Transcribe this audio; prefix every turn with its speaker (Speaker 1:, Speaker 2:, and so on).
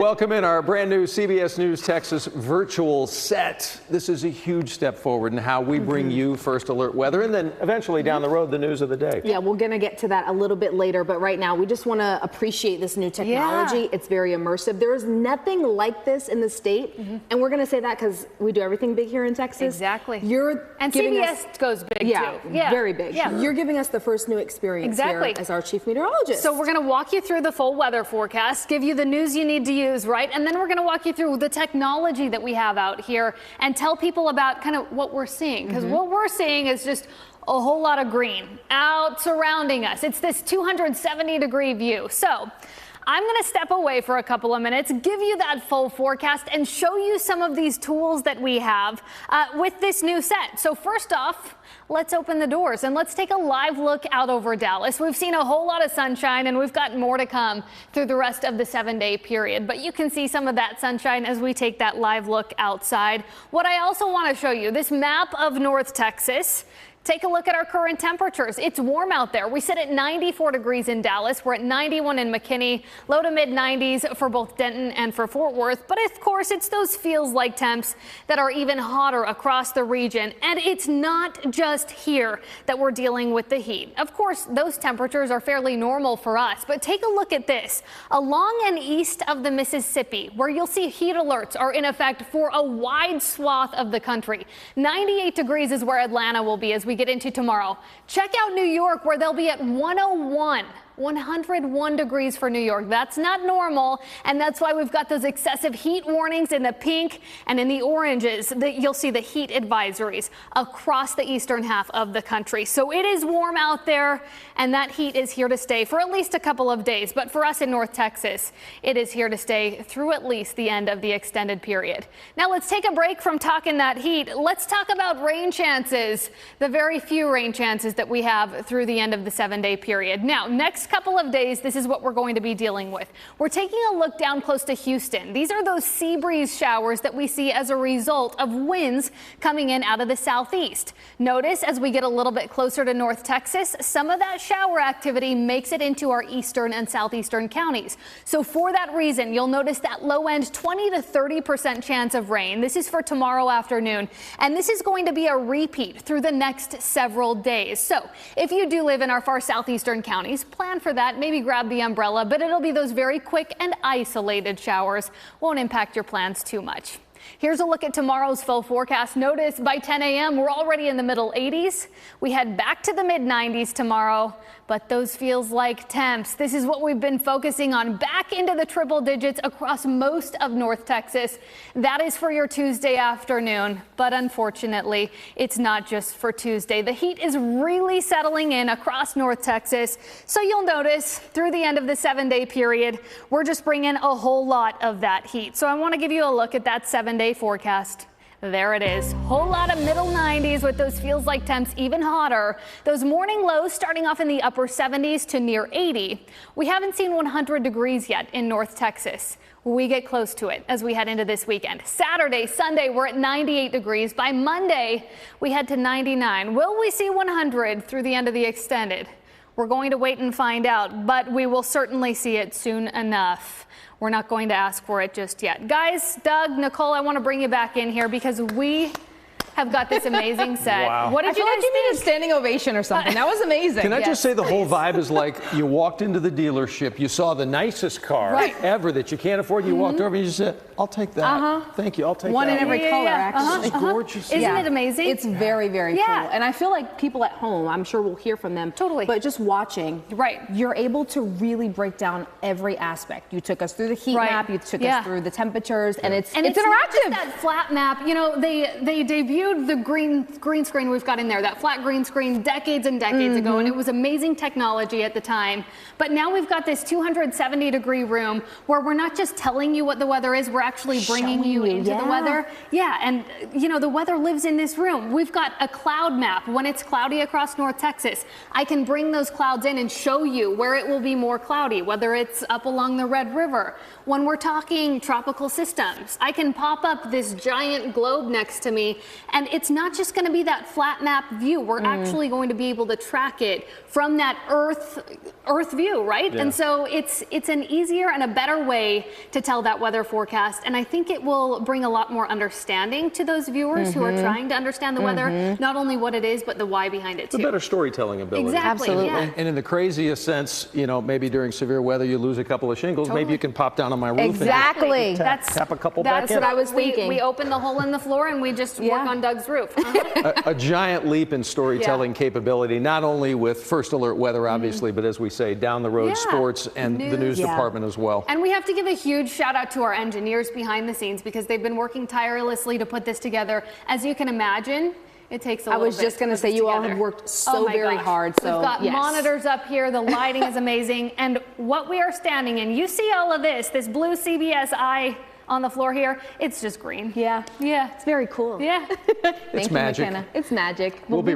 Speaker 1: Welcome in our brand new CBS News Texas virtual set. This is a huge step forward in how we bring you first alert weather and then eventually down the road the news of the day.
Speaker 2: Yeah, we're going to get to that a little bit later, but right now we just want to appreciate this new technology. Yeah. It's very immersive. There is nothing like this in the state, and we're going to say that because we do everything big here in Texas.
Speaker 3: Exactly.
Speaker 2: And
Speaker 3: CBS goes big too.
Speaker 2: Yeah, very big.
Speaker 3: Yeah.
Speaker 2: You're giving us the first new experience here as our chief meteorologist.
Speaker 3: So we're going to walk you through the full weather forecast, give you the news you need to use, right? And then we're going to walk you through the technology that we have out here and tell people about kind of what we're seeing. Because what we're seeing is just a whole lot of green out surrounding us. It's this 270-degree view. So I'm going to step away for a couple of minutes, give you that full forecast, and show you some of these tools that we have with this new set. So first off, let's open the doors and let's take a live look out over Dallas. We've seen a whole lot of sunshine and we've got more to come through the rest of the 7-day period. But you can see some of that sunshine as we take that live look outside. What I also want to show you, this map of North Texas. Take a look at our current temperatures. It's warm out there. We sit at 94 degrees in Dallas. We're at 91 in McKinney, low to mid 90s for both Denton and for Fort Worth. But of course, it's those feels like temps that are even hotter across the region. And it's not just here that we're dealing with the heat. Of course, those temperatures are fairly normal for us. But take a look at this. Along and east of the Mississippi, where you'll see heat alerts are in effect for a wide swath of the country. 98 degrees is where Atlanta will be as we get into tomorrow. Check out New York, where they'll be at 101 degrees for New York. That's not normal, and that's why we've got those excessive heat warnings in the pink and in the oranges. You'll see the heat advisories across the eastern half of the country. So it is warm out there, and that heat is here to stay for at least a couple of days. But for us in North Texas, it is here to stay through at least the end of the extended period. Now let's take a break from talking that heat. Let's talk about rain chances, the very few rain chances that we have through the end of the 7-day period. Now, next couple of days, this is what we're going to be dealing with. We're taking a look down close to Houston. These are those sea breeze showers that we see as a result of winds coming in out of the southeast. Notice as we get a little bit closer to North Texas, some of that shower activity makes it into our eastern and southeastern counties. So for that reason, you'll notice that low end 20 to 30% chance of rain. This is for tomorrow afternoon, and this is going to be a repeat through the next several days. So if you do live in our far southeastern counties, plan for that. Maybe grab the umbrella, but it'll be those very quick and isolated showers. Won't impact your plans too much. Here's a look at tomorrow's full forecast. Notice by 10 a.m. we're already in the middle 80s. We head back to the mid 90s tomorrow, but those feels like temps. This is what we've been focusing on, back into the triple digits across most of North Texas. That is for your Tuesday afternoon, but unfortunately, it's not just for Tuesday. The heat is really settling in across North Texas, so you'll notice through the end of the 7-day period, we're just bringing a whole lot of that heat. So I want to give you a look at that 7-day forecast. There it is. Whole lot of middle 90s with those feels like temps even hotter. Those morning lows starting off in the upper 70s to near 80. We haven't seen 100 degrees yet in North Texas. We get close to it as we head into this weekend. Saturday, Sunday, we're at 98 degrees. By Monday, we head to 99. Will we see 100 through the end of the extended? We're going to wait and find out, but we will certainly see it soon enough. We're not going to ask for it just yet. Guys, Doug, Nicole, I want to bring you back in here because we have got this amazing set.
Speaker 1: Wow.
Speaker 3: What did you guys
Speaker 2: think? You need a standing ovation or something. That was amazing.
Speaker 1: Can I just say the whole vibe is like you walked into the dealership, you saw the nicest car ever that you can't afford, you walked over and you just said, I'll take that. Thank you, I'll take
Speaker 2: one
Speaker 1: that.
Speaker 2: in every color, actually.
Speaker 1: It's gorgeous.
Speaker 3: Isn't it amazing?
Speaker 2: It's very, very cool. And I feel like people at home, I'm sure we'll hear from them.
Speaker 3: Totally.
Speaker 2: But just watching, you're able to really break down every aspect. You took us through the heat map, you took us through the temperatures, and it's interactive.
Speaker 3: Not just that flat map. You know, they debuted the green screen we've got in there, that flat green screen decades and decades ago, and it was amazing technology at the time. But now we've got this 270-degree room where we're not just telling you what the weather is, we're actually bringing you into the weather. Yeah, and you know, the weather lives in this room. We've got a cloud map. When it's cloudy across North Texas, I can bring those clouds in and show you where it will be more cloudy, whether it's up along the Red River. When we're talking tropical systems, I can pop up this giant globe next to me and And it's not just going to be that flat map view. We're actually going to be able to track it from that Earth view, right?
Speaker 1: Yeah.
Speaker 3: And so it's an easier and a better way to tell that weather forecast. And I think it will bring a lot more understanding to those viewers who are trying to understand the weather, not only what it is, but the why behind it too.
Speaker 1: The better storytelling ability.
Speaker 3: Exactly.
Speaker 2: Absolutely.
Speaker 3: Yeah.
Speaker 1: And in the craziest sense, you know, maybe during severe weather you lose a couple of shingles.
Speaker 3: Totally.
Speaker 1: Maybe you can pop down on my roof
Speaker 2: Exactly.
Speaker 1: and tap a couple
Speaker 3: That's
Speaker 1: back in.
Speaker 2: what I was thinking.
Speaker 3: We open the hole in the floor and we just work on Doug's roof.
Speaker 1: A giant leap in storytelling capability, not only with First Alert weather, obviously, but as we say, down the road sports and the news department as well.
Speaker 3: And we have to give a huge shout out to our engineers behind the scenes because they've been working tirelessly to put this together. As you can imagine, it takes a little bit.
Speaker 2: I was just going to say, you all have worked so very hard. So
Speaker 3: we've got monitors up here. The lighting is amazing. And what we are standing in, you see all of this blue CBS eye on the floor here. It's just green.
Speaker 2: Yeah.
Speaker 3: Yeah.
Speaker 2: It's very cool.
Speaker 3: Yeah.
Speaker 2: Thank you,
Speaker 1: magic.
Speaker 2: McKenna. It's magic.
Speaker 1: We'll be